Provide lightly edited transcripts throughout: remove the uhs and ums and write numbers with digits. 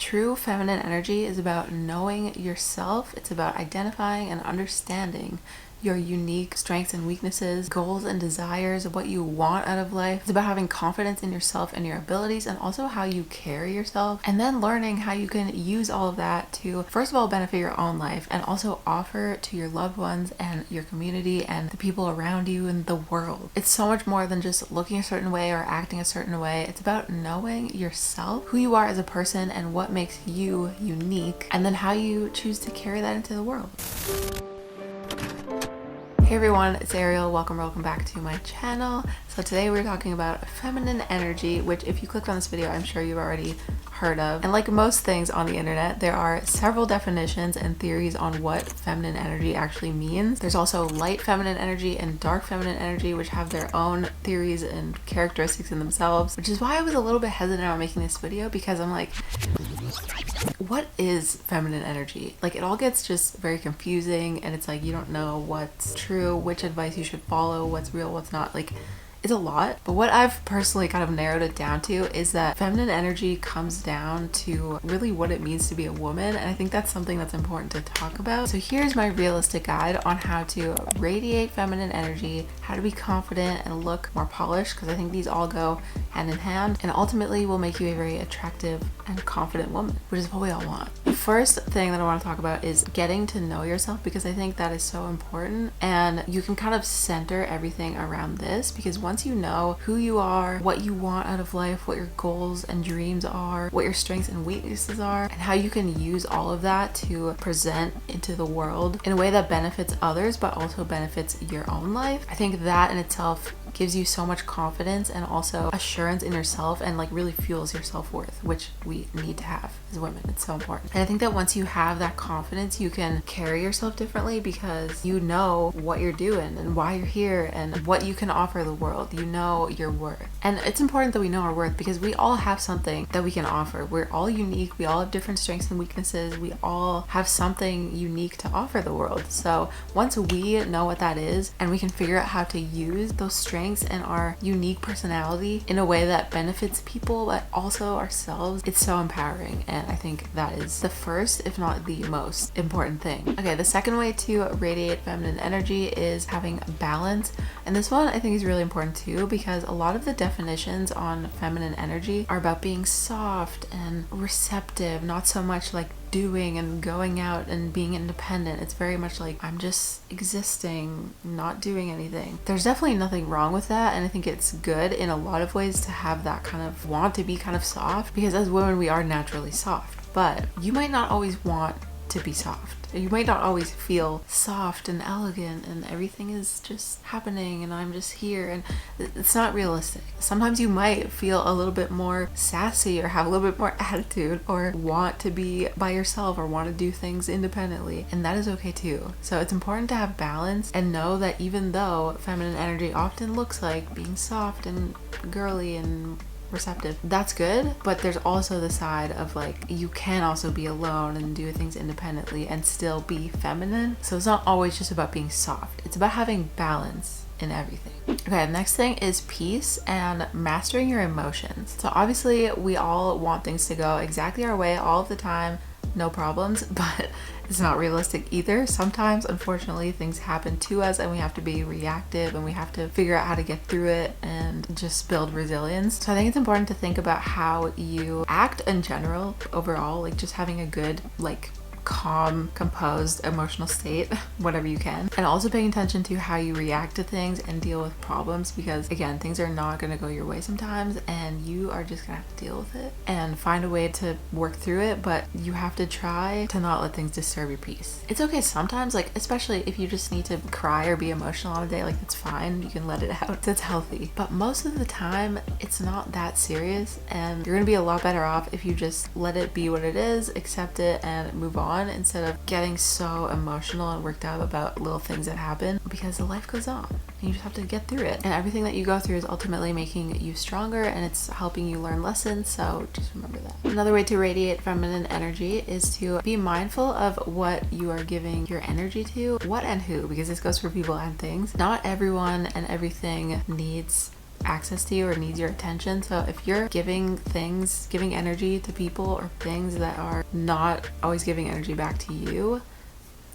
True feminine energy is about knowing yourself. It's about identifying and understanding your unique strengths and weaknesses, goals and desires, what you want out of life. It's about having confidence in yourself and your abilities, and also how you carry yourself, and then learning how you can use all of that to, first of all, benefit your own life, and also offer to your loved ones and your community and the people around you and the world. It's so much more than just looking a certain way or acting a certain way. It's about knowing yourself, who you are as a person, and what makes you unique, and then how you choose to carry that into the world. Hey everyone, it's Ariel. Welcome back to my channel. So today we're talking about feminine energy, which if you clicked on this video, I'm sure you've already heard of. And like most things on the internet, there are several definitions and theories on what feminine energy actually means. There's also light feminine energy and dark feminine energy, which have their own theories and characteristics in themselves, which is why I was a little bit hesitant on making this video, because I'm like, what is feminine energy? Like, it all gets just very confusing, and it's like you don't know what's true, which advice you should follow, what's real, what's not. Like, it's a lot. But what I've personally kind of narrowed it down to is that feminine energy comes down to really what it means to be a woman, and I think that's something that's important to talk about. So here's my realistic guide on how to radiate feminine energy, how to be confident and look more polished, because I think these all go hand in hand, and ultimately will make you a very attractive and confident woman, which is what we all want. The first thing that I want to talk about is getting to know yourself, because I think that is so important, and you can kind of center everything around this, because once you know who you are, what you want out of life, what your goals and dreams are, what your strengths and weaknesses are, and how you can use all of that to present into the world in a way that benefits others but also benefits your own life, I think that in itself gives you so much confidence and also assurance in yourself, and like really fuels your self-worth, which we need to have as women. It's so important. And I think that once you have that confidence, you can carry yourself differently, because you know what you're doing and why you're here and what you can offer the world. You know your worth. And it's important that we know our worth, because we all have something that we can offer. We're all unique. We all have different strengths and weaknesses. We all have something unique to offer the world. So once we know what that is, and we can figure out how to use those strengths and our unique personality in a way that benefits people but also ourselves, it's so empowering. And I think that is the first, if not the most important thing. Okay, the second way to radiate feminine energy is having balance. And this one I think is really important too, because a lot of the definitions on feminine energy are about being soft and receptive, not so much like doing and going out and being independent. It's very much like, I'm just existing, not doing anything. There's definitely nothing wrong with that, and I think it's good in a lot of ways to have that kind of want to be kind of soft, because as women we are naturally soft, but you might not always want to be soft. You might not always feel soft and elegant and everything is just happening and I'm just here, and it's not realistic. Sometimes you might feel a little bit more sassy or have a little bit more attitude, or want to be by yourself, or want to do things independently, and that is okay too. So it's important to have balance and know that even though feminine energy often looks like being soft and girly and receptive, that's good, but there's also the side of like, you can also be alone and do things independently and still be feminine. So it's not always just about being soft, it's about having balance in everything. Okay, the next thing is peace and mastering your emotions. So obviously we all want things to go exactly our way all of the time, no problems, but it's not realistic either. Sometimes, unfortunately, things happen to us and we have to be reactive, and we have to figure out how to get through it and just build resilience. So I think it's important to think about how you act in general, overall, like just having a good, like, calm, composed emotional state whatever you can, and also paying attention to how you react to things and deal with problems, because again, things are not going to go your way sometimes, and you are just gonna have to deal with it and find a way to work through it, but you have to try to not let things disturb your peace. It's okay sometimes, like especially if you just need to cry or be emotional on a day, like it's fine, you can let it out, that's healthy, but most of the time it's not that serious, and you're gonna be a lot better off if you just let it be what it is, accept it, and move on, instead of getting so emotional and worked out about little things that happen, because the life goes on and you just have to get through it, and everything that you go through is ultimately making you stronger, and it's helping you learn lessons. So just remember that. Another way to radiate feminine energy is to be mindful of what you are giving your energy to, what and who, because this goes for people and things. Not everyone and everything needs access to you or needs your attention. So if you're giving energy to people or things that are not always giving energy back to you,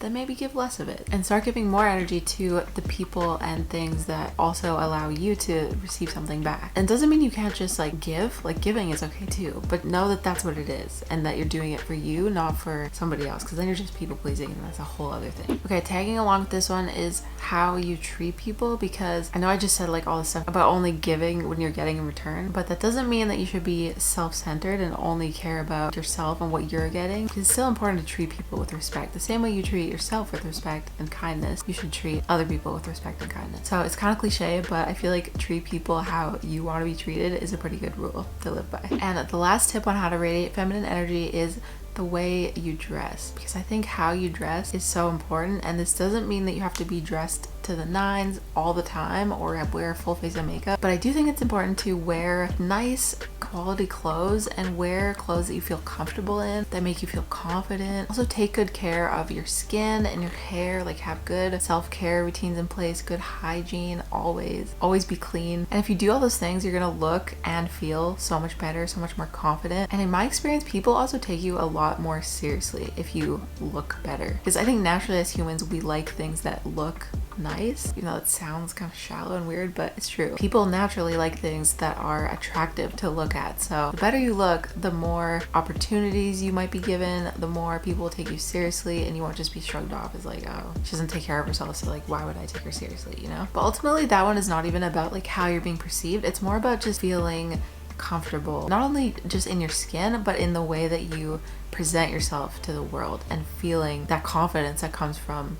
then maybe give less of it and start giving more energy to the people and things that also allow you to receive something back. And it doesn't mean you can't just like give, like giving is okay too, but know that that's what it is and that you're doing it for you, not for somebody else, because then you're just people pleasing and that's a whole other thing. Okay, tagging along with this one is how you treat people, because I know I just said like all this stuff about only giving when you're getting in return, but that doesn't mean that you should be self-centered and only care about yourself and what you're getting. It's still important to treat people with respect. The same way you treat yourself with respect and kindness, you should treat other people with respect and kindness. So it's kind of cliche, but I feel like treat people how you want to be treated is a pretty good rule to live by. And the last tip on how to radiate feminine energy is the way you dress, because I think how you dress is so important. And this doesn't mean that you have to be dressed to the nines all the time or wear a full face of makeup, but I do think it's important to wear nice quality clothes and wear clothes that you feel comfortable in, that make you feel confident. Also take good care of your skin and your hair, like have good self-care routines in place, good hygiene, always be clean. And if you do all those things, you're gonna look and feel so much better, so much more confident. And in my experience, people also take you a lot more seriously if you look better, because I think naturally as humans we like things that look nice, even though it sounds kind of shallow and weird, but it's true. People naturally like things that are attractive to look at. So the better you look, the more opportunities you might be given, the more people will take you seriously, and you won't just be shrugged off as like, oh, she doesn't take care of herself, so like why would I take her seriously, you know? But ultimately that one is not even about like how you're being perceived. It's more about just feeling comfortable, not only just in your skin, but in the way that you present yourself to the world, and feeling that confidence that comes from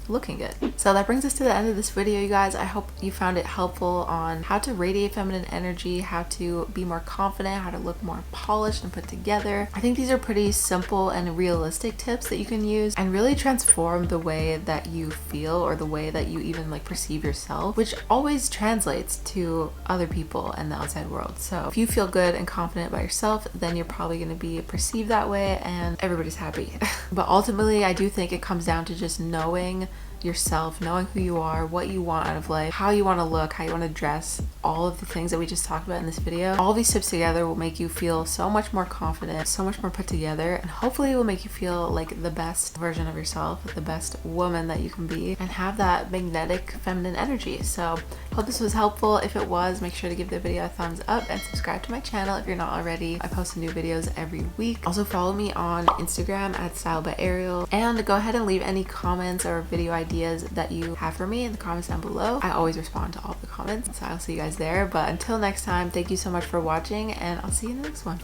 looking good. So that brings us to the end of this video, you guys. I hope you found it helpful on how to radiate feminine energy, how to be more confident, how to look more polished and put together. I think these are pretty simple and realistic tips that you can use and really transform the way that you feel, or the way that you even like perceive yourself, which always translates to other people and the outside world. So if you feel good and confident about yourself, then you're probably going to be perceived that way and everybody's happy. But ultimately I do think it comes down to just knowing yourself, knowing who you are, what you want out of life, how you want to look, how you want to dress, all of the things that we just talked about in this video. All these tips together will make you feel so much more confident, so much more put together, and hopefully it will make you feel like the best version of yourself, the best woman that you can be, and have that magnetic feminine energy. So hope this was helpful. If it was, make sure to give the video a thumbs up and subscribe to my channel if you're not already. I post new videos every week. Also follow me on Instagram at @StyleByAriel, and go ahead and leave any comments or video ideas that you have for me in the comments down below. I always respond to all the comments, so I'll see you guys there. But until next time, thank you so much for watching, and I'll see you in the next one.